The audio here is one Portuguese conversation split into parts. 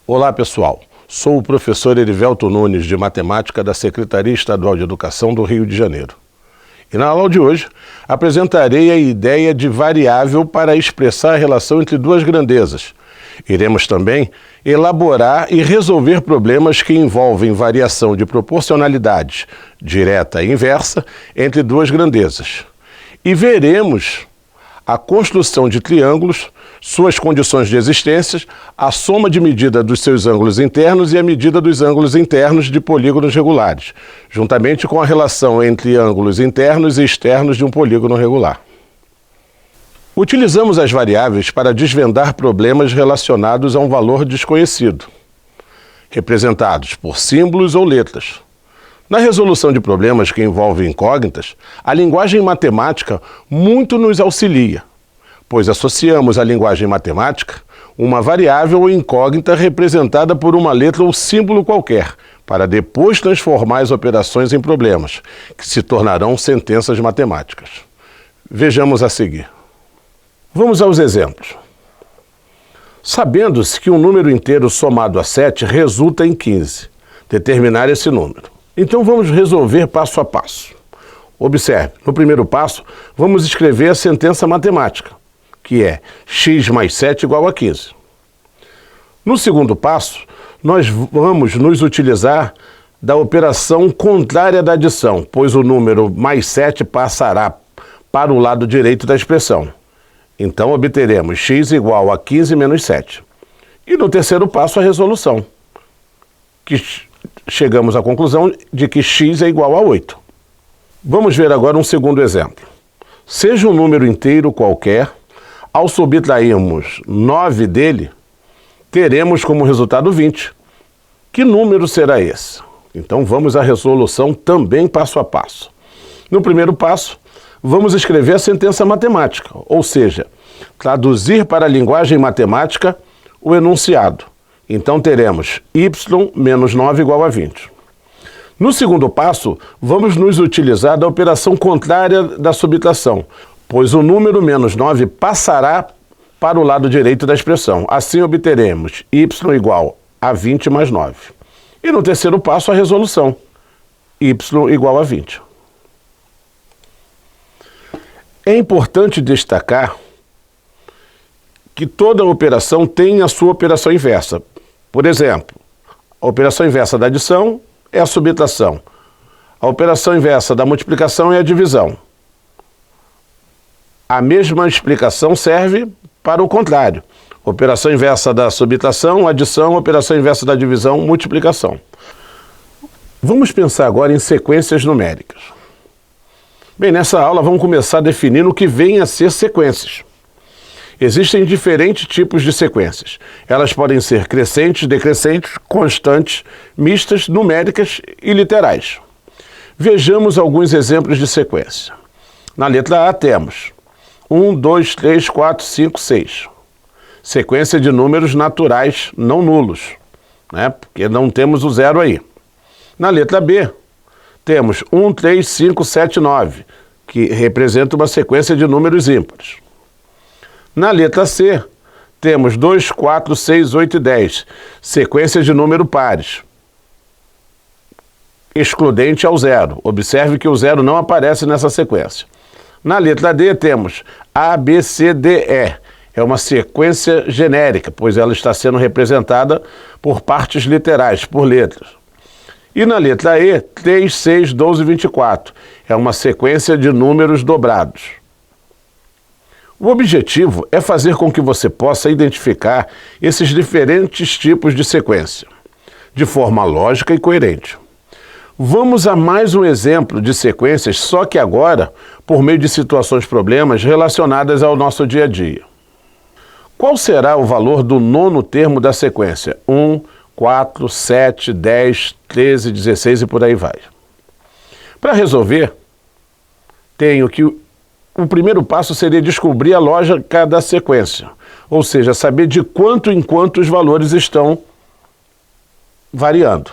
Olá pessoal, sou o professor Erivelto Nunes de Matemática da Secretaria Estadual de Educação do Rio de Janeiro. E na aula de hoje apresentarei a ideia de variável para expressar a relação entre duas grandezas. Iremos também elaborar e resolver problemas que envolvem variação de proporcionalidades direta e inversa entre duas grandezas. E veremos a construção de triângulos, suas condições de existência, a soma de medida dos seus ângulos internos e a medida dos ângulos internos de polígonos regulares, juntamente com a relação entre ângulos internos e externos de um polígono regular. Utilizamos as variáveis para desvendar problemas relacionados a um valor desconhecido, representados por símbolos ou letras. Na resolução de problemas que envolvem incógnitas, a linguagem matemática muito nos auxilia, pois associamos à linguagem matemática uma variável ou incógnita representada por uma letra ou símbolo qualquer, para depois transformar as operações em problemas, que se tornarão sentenças matemáticas. Vejamos a seguir. Vamos aos exemplos. Sabendo-se que um número inteiro somado a 7 resulta em 15, determinar esse número. Então vamos resolver passo a passo. Observe, no primeiro passo, vamos escrever a sentença matemática, que é x mais 7 igual a 15. No segundo passo, nós vamos nos utilizar da operação contrária da adição, pois o número mais 7 passará para o lado direito da expressão. Então obteremos x igual a 15 menos 7. E no terceiro passo, a resolução, que chegamos à conclusão de que x é igual a 8. Vamos ver agora um segundo exemplo. Seja um número inteiro qualquer, ao subtrairmos 9 dele, teremos como resultado 20. Que número será esse? Então vamos à resolução também passo a passo. No primeiro passo, vamos escrever a sentença matemática, ou seja, traduzir para a linguagem matemática o enunciado. Então teremos y menos 9 igual a 20. No segundo passo, vamos nos utilizar da operação contrária da subtração, pois o número menos 9 passará para o lado direito da expressão. Assim obteremos y igual a 20 mais 9. E no terceiro passo, a resolução, y igual a 20. É importante destacar que toda operação tem a sua operação inversa. Por exemplo, a operação inversa da adição é a subtração. A operação inversa da multiplicação é a divisão. A mesma explicação serve para o contrário. Operação inversa da subtração, adição, operação inversa da divisão, multiplicação. Vamos pensar agora em sequências numéricas. Bem, nessa aula vamos começar definindo o que vem a ser sequências. Existem diferentes tipos de sequências. Elas podem ser crescentes, decrescentes, constantes, mistas, numéricas e literais. Vejamos alguns exemplos de sequência. Na letra A temos 1, 2, 3, 4, 5, 6. Sequência de números naturais não nulos, né? Porque não temos o zero aí. Na letra B temos 1, 3, 5, 7, 9, que representa uma sequência de números ímpares. Na letra C, temos 2, 4, 6, 8 e 10, sequência de número pares, excludente ao zero. Observe que o zero não aparece nessa sequência. Na letra D, temos A, B, C, D, E. É uma sequência genérica, pois ela está sendo representada por partes literais, por letras. E na letra E, 3, 6, 12 e 24. É uma sequência de números dobrados. O objetivo é fazer com que você possa identificar esses diferentes tipos de sequência, de forma lógica e coerente. Vamos a mais um exemplo de sequências, só que agora por meio de situações problemas relacionadas ao nosso dia a dia. Qual será o valor do nono termo da sequência? 1, 4, 7, 10, 13, 16 e por aí vai. Para resolver, tenho que o primeiro passo seria descobrir a lógica da sequência, ou seja, saber de quanto em quanto os valores estão variando.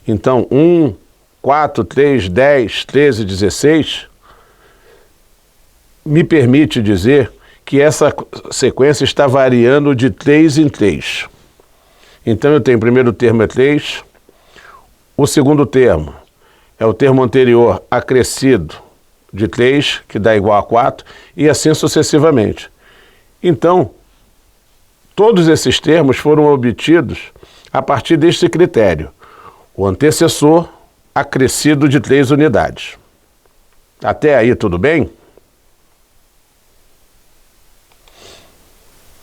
Então, 1, 4, 3, 10, 13, 16 me permite dizer que essa sequência está variando de 3 em 3. Então eu tenho o primeiro termo é 3, o segundo termo é o termo anterior acrescido de 3, que dá igual a 4, e assim sucessivamente. Então, todos esses termos foram obtidos a partir deste critério: o antecessor acrescido de 3 unidades. Até aí, tudo bem?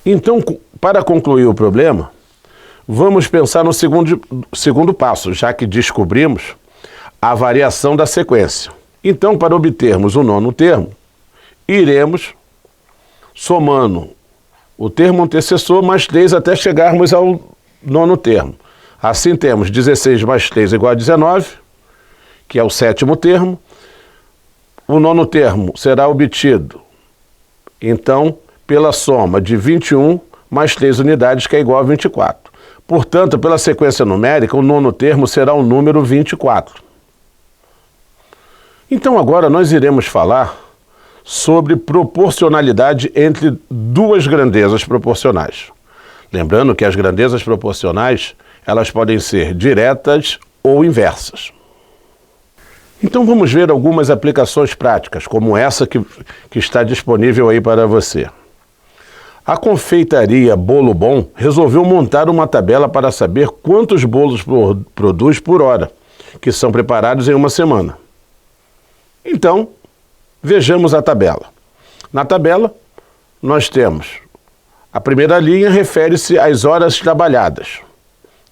Então, para concluir o problema, vamos pensar no segundo passo, já que descobrimos a variação da sequência. Então, para obtermos o nono termo, iremos somando o termo antecessor mais 3 até chegarmos ao nono termo. Assim temos 16 mais 3 igual a 19, que é o sétimo termo. O nono termo será obtido, então, pela soma de 21 mais 3 unidades, que é igual a 24. Portanto, pela sequência numérica, o nono termo será o número 24. Então, agora nós iremos falar sobre proporcionalidade entre duas grandezas proporcionais. Lembrando que as grandezas proporcionais, elas podem ser diretas ou inversas. Então vamos ver algumas aplicações práticas, como essa que está disponível aí para você. A confeitaria Bolo Bom resolveu montar uma tabela para saber quantos bolos produz por hora, que são preparados em uma semana. Então, vejamos a tabela. Na tabela, nós temos a primeira linha refere-se às horas trabalhadas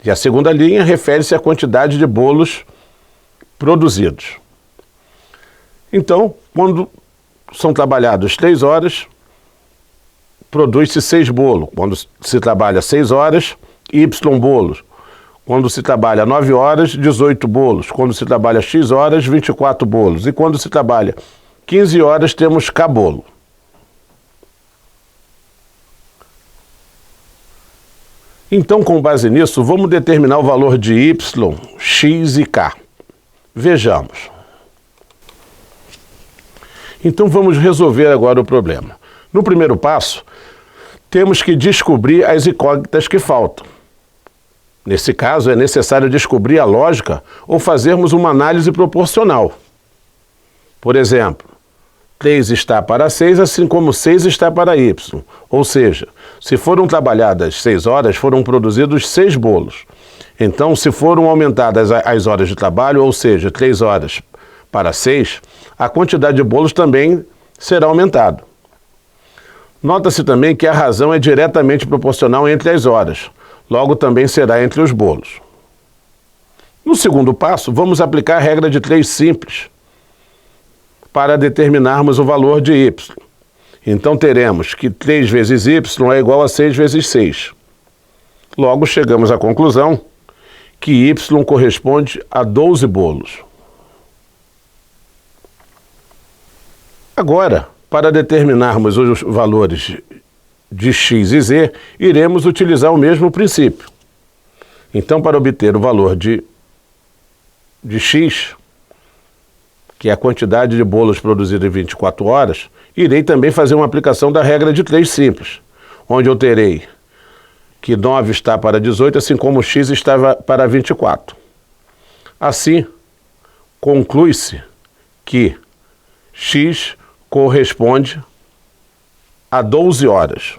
e a segunda linha refere-se à quantidade de bolos produzidos. Então, quando são trabalhados 3 horas, produz-se 6 bolos. Quando se trabalha 6 horas, Y bolos. Quando se trabalha 9 horas, 18 bolos. Quando se trabalha X horas, 24 bolos. E quando se trabalha 15 horas, temos K bolo. Então, com base nisso, vamos determinar o valor de Y, X e K. Vejamos. Então, vamos resolver agora o problema. No primeiro passo, temos que descobrir as incógnitas que faltam. Nesse caso, é necessário descobrir a lógica ou fazermos uma análise proporcional. Por exemplo, 3 está para 6, assim como 6 está para Y. Ou seja, se foram trabalhadas 6 horas, foram produzidos 6 bolos. Então, se foram aumentadas as horas de trabalho, ou seja, 3 horas para 6, a quantidade de bolos também será aumentada. Nota-se também que a razão é diretamente proporcional entre as horas, logo também será entre os bolos. No segundo passo, vamos aplicar a regra de 3 simples para determinarmos o valor de Y. Então teremos que 3 vezes Y é igual a 6 vezes 6. Logo chegamos à conclusão que Y corresponde a 12 bolos. Agora, para determinarmos os valores de X e Z, iremos utilizar o mesmo princípio. Então, para obter o valor de X, que é a quantidade de bolos produzidos em 24 horas, irei também fazer uma aplicação da regra de 3 simples, onde eu terei que 9 está para 18, assim como X está para 24. Assim, conclui-se que X corresponde a 12 horas.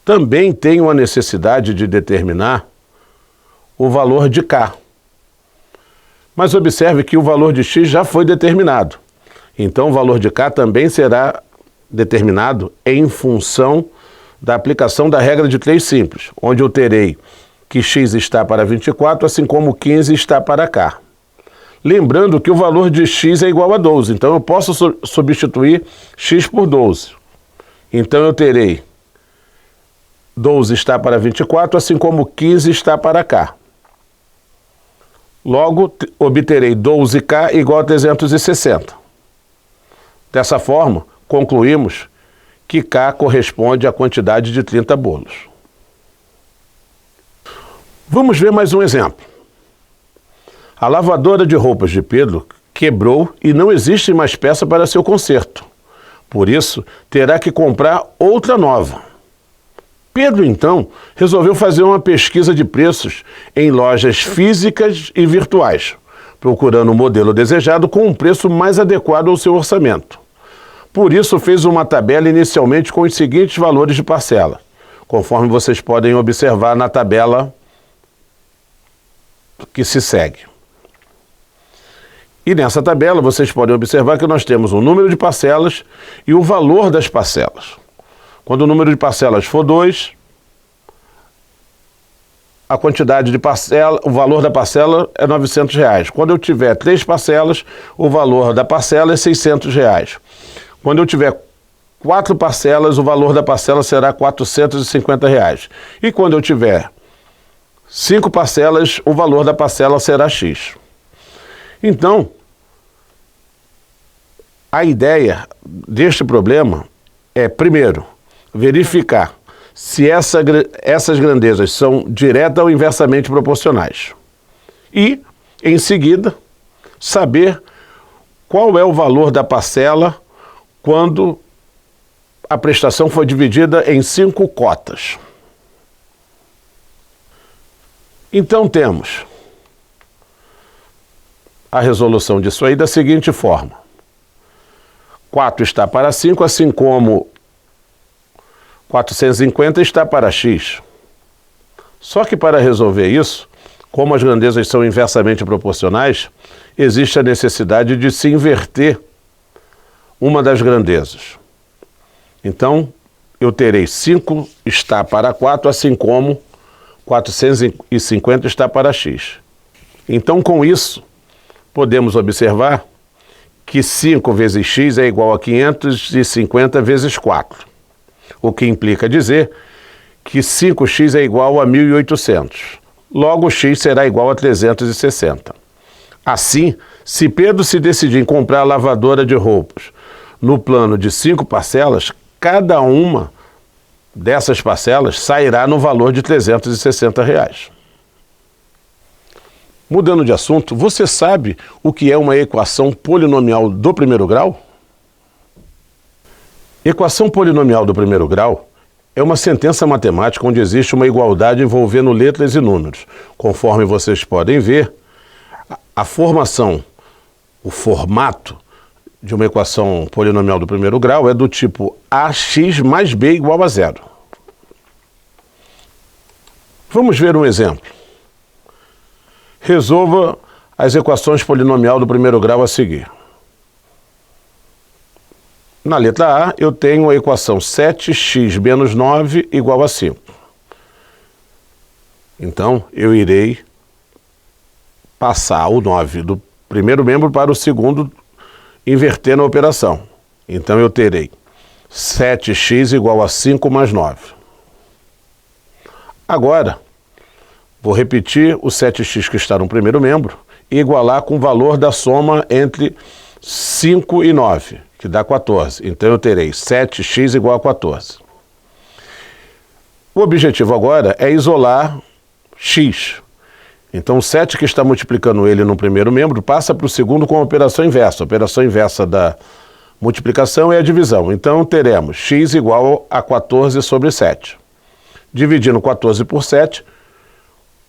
Também tenho a necessidade de determinar o valor de K. Mas observe que o valor de X já foi determinado. Então o valor de K também será determinado em função da aplicação da regra de 3 simples, onde eu terei que X está para 24, assim como 15 está para K. Lembrando que o valor de X é igual a 12, então eu posso substituir X por 12. Então eu terei 12 está para 24, assim como 15 está para K. Logo, obterei 12K igual a 360. Dessa forma, concluímos que K corresponde à quantidade de 30 bolos. Vamos ver mais um exemplo. A lavadora de roupas de Pedro quebrou e não existe mais peça para seu conserto. Por isso, terá que comprar outra nova. Pedro, então, resolveu fazer uma pesquisa de preços em lojas físicas e virtuais, procurando o modelo desejado com um preço mais adequado ao seu orçamento. Por isso, fez uma tabela inicialmente com os seguintes valores de parcela, conforme vocês podem observar na tabela que se segue. E nessa tabela vocês podem observar que nós temos o número de parcelas e o valor das parcelas. Quando o número de parcelas for 2, a quantidade de parcela, o valor da parcela é R$900. Quando eu tiver 3 parcelas, o valor da parcela é R$600. Quando eu tiver 4 parcelas, o valor da parcela será R$450. E quando eu tiver 5 parcelas, o valor da parcela será X. Então, a ideia deste problema é, primeiro, verificar se essas grandezas são direta ou inversamente proporcionais. E, em seguida, saber qual é o valor da parcela quando a prestação foi dividida em 5 cotas. Então temos a resolução disso aí da seguinte forma. 4 está para 5, assim como 450 está para X. Só que para resolver isso, como as grandezas são inversamente proporcionais, existe a necessidade de se inverter uma das grandezas. Então, eu terei 5 está para 4, assim como 450 está para X. Então, com isso, podemos observar que 5 vezes X é igual a 550 vezes 4, o que implica dizer que 5x é igual a 1.800. Logo, x será igual a 360. Assim, se Pedro se decidir em comprar a lavadora de roupas no plano de 5 parcelas, cada uma dessas parcelas sairá no valor de R$360. Mudando de assunto, você sabe o que é uma equação polinomial do primeiro grau? Equação polinomial do primeiro grau é uma sentença matemática onde existe uma igualdade envolvendo letras e números. Conforme vocês podem ver, a formação, o formato de uma equação polinomial do primeiro grau é do tipo ax mais b igual a 0. Vamos ver um exemplo. Resolva as equações polinomial do primeiro grau a seguir. Na letra A, eu tenho a equação 7x menos 9 igual a 5. Então, eu irei passar o 9 do primeiro membro para o segundo, invertendo a operação. Então, eu terei 7x igual a 5 mais 9. Agora, vou repetir o 7x que está no primeiro membro e igualar com o valor da soma entre 5 e 9, que dá 14. Então eu terei 7x igual a 14. O objetivo agora é isolar x. Então o 7 que está multiplicando ele no primeiro membro passa para o segundo com a operação inversa. A operação inversa da multiplicação é a divisão. Então teremos x igual a 14 sobre 7. Dividindo 14 por 7,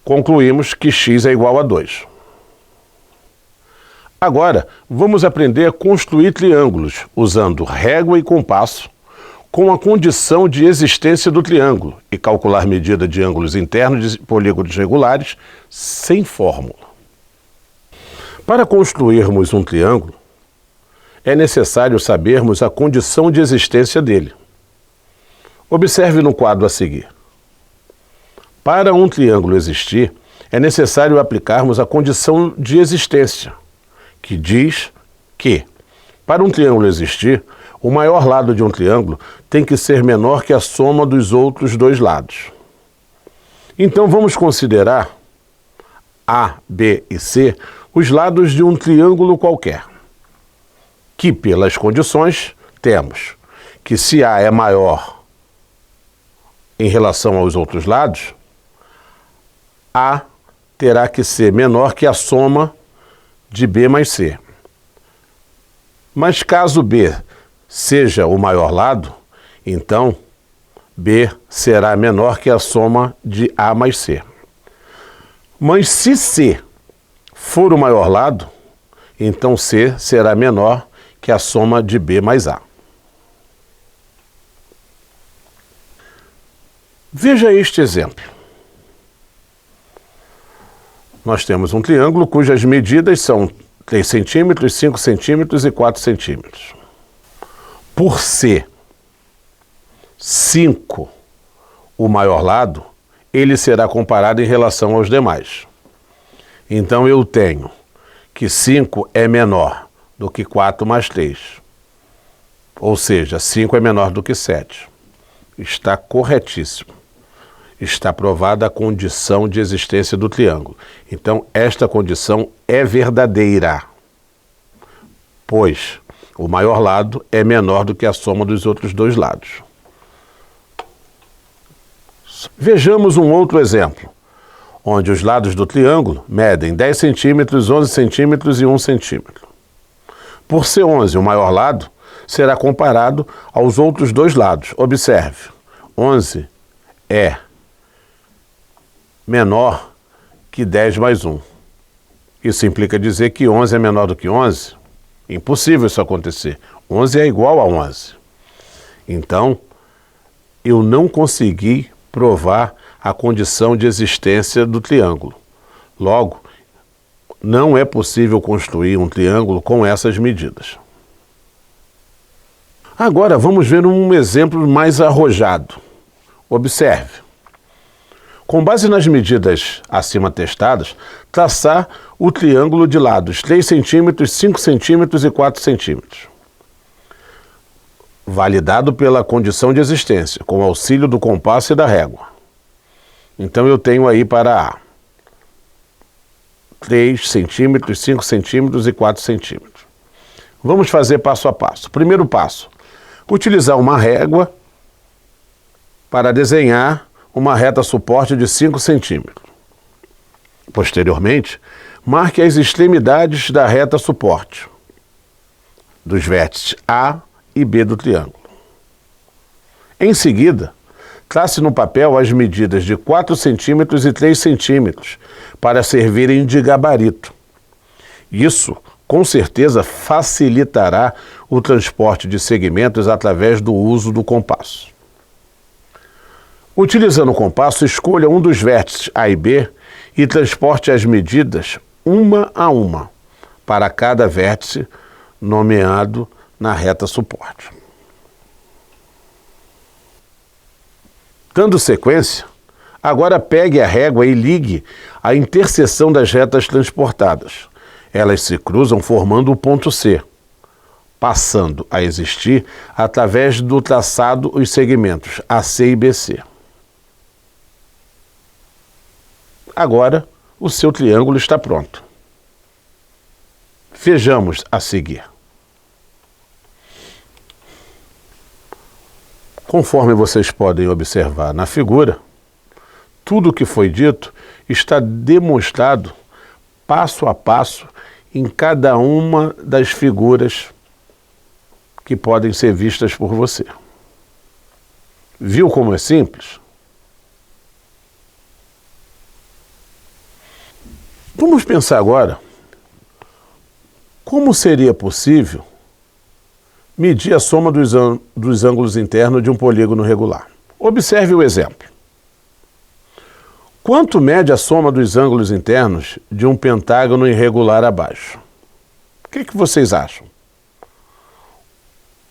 concluímos que x é igual a 2. Agora, vamos aprender a construir triângulos, usando régua e compasso, com a condição de existência do triângulo, e calcular medida de ângulos internos de polígonos regulares, sem fórmula. Para construirmos um triângulo, é necessário sabermos a condição de existência dele. Observe no quadro a seguir. Para um triângulo existir, é necessário aplicarmos a condição de existência, que diz que, para um triângulo existir, o maior lado de um triângulo tem que ser menor que a soma dos outros dois lados. Então vamos considerar A, B e C os lados de um triângulo qualquer, que pelas condições temos que se A é maior em relação aos outros lados, A terá que ser menor que a soma de B mais C. Mas caso B seja o maior lado, então B será menor que a soma de A mais C. Mas se C for o maior lado, então C será menor que a soma de B mais A. Veja este exemplo. Nós temos um triângulo cujas medidas são 3 centímetros, 5 centímetros e 4 centímetros. Por ser 5 o maior lado, ele será comparado em relação aos demais. Então eu tenho que 5 é menor do que 4 mais 3. Ou seja, 5 é menor do que 7. Está corretíssimo. Está provada a condição de existência do triângulo. Então, esta condição é verdadeira, pois o maior lado é menor do que a soma dos outros dois lados. Vejamos um outro exemplo, onde os lados do triângulo medem 10 centímetros, 11 centímetros e 1 centímetro. Por ser 11 o maior lado, será comparado aos outros dois lados. Observe, 11 é menor que 10 mais 1. Isso implica dizer que 11 é menor do que 11? Impossível isso acontecer. 11 é igual a 11. Então, eu não consegui provar a condição de existência do triângulo. Logo, não é possível construir um triângulo com essas medidas. Agora, vamos ver um exemplo mais arrojado. Observe. Com base nas medidas acima testadas, traçar o triângulo de lados 3 centímetros, 5 centímetros e 4 centímetros. Validado pela condição de existência, com auxílio do compasso e da régua. Então eu tenho aí para A 3 centímetros, 5 centímetros e 4 centímetros. Vamos fazer passo a passo. Primeiro passo, utilizar uma régua para desenhar uma reta suporte de 5 centímetros. Posteriormente, marque as extremidades da reta suporte, dos vértices A e B do triângulo. Em seguida, trace no papel as medidas de 4 centímetros e 3 centímetros para servirem de gabarito. Isso, com certeza, facilitará o transporte de segmentos através do uso do compasso. Utilizando o compasso, escolha um dos vértices A e B e transporte as medidas uma a uma para cada vértice nomeado na reta suporte. Dando sequência, agora pegue a régua e ligue a interseção das retas transportadas. Elas se cruzam formando o ponto C, passando a existir através do traçado os segmentos AC e BC. Agora, o seu triângulo está pronto. Vejamos a seguir. Conforme vocês podem observar na figura, tudo o que foi dito está demonstrado passo a passo em cada uma das figuras que podem ser vistas por você. Viu como é simples? Vamos pensar agora como seria possível medir a soma dos ângulos internos de um polígono regular. Observe o exemplo. Quanto mede a soma dos ângulos internos de um pentágono irregular abaixo? O que vocês acham?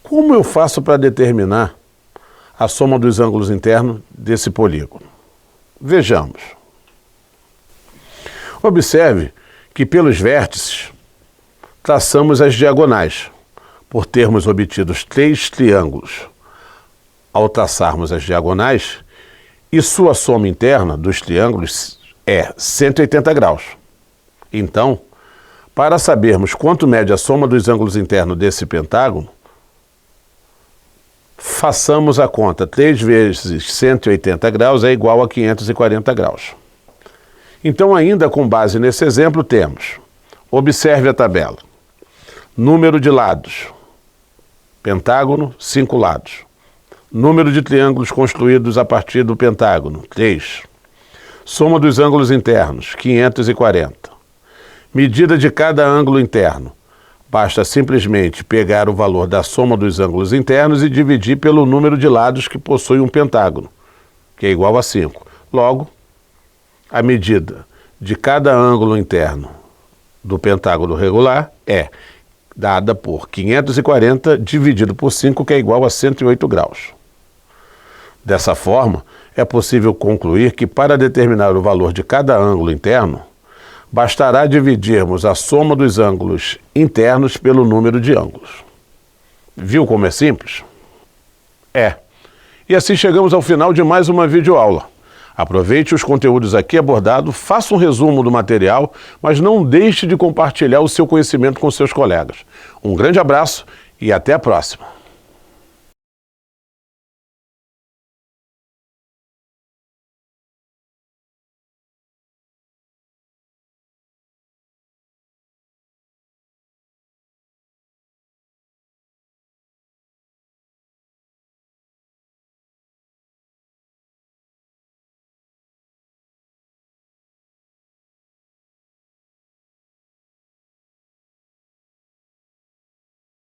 Como eu faço para determinar a soma dos ângulos internos desse polígono? Vejamos. Observe que pelos vértices traçamos as diagonais, por termos obtido 3 triângulos. Ao traçarmos as diagonais, e sua soma interna dos triângulos é 180 graus. Então, para sabermos quanto mede a soma dos ângulos internos desse pentágono, façamos a conta. 3 vezes 180 graus é igual a 540 graus. Então, ainda com base nesse exemplo, temos, observe a tabela, número de lados, pentágono, 5 lados, Número de triângulos construídos a partir do pentágono, 3. Soma dos ângulos internos, 540. Medida de cada ângulo interno. Basta simplesmente pegar o valor da soma dos ângulos internos e dividir pelo número de lados que possui um pentágono, que é igual a 5. Logo, a medida de cada ângulo interno do pentágono regular é dada por 540 dividido por 5, que é igual a 108 graus. Dessa forma, é possível concluir que para determinar o valor de cada ângulo interno, bastará dividirmos a soma dos ângulos internos pelo número de ângulos. Viu como é simples? É. E assim chegamos ao final de mais uma videoaula. Aproveite os conteúdos aqui abordados, faça um resumo do material, mas não deixe de compartilhar o seu conhecimento com seus colegas. Um grande abraço e até a próxima!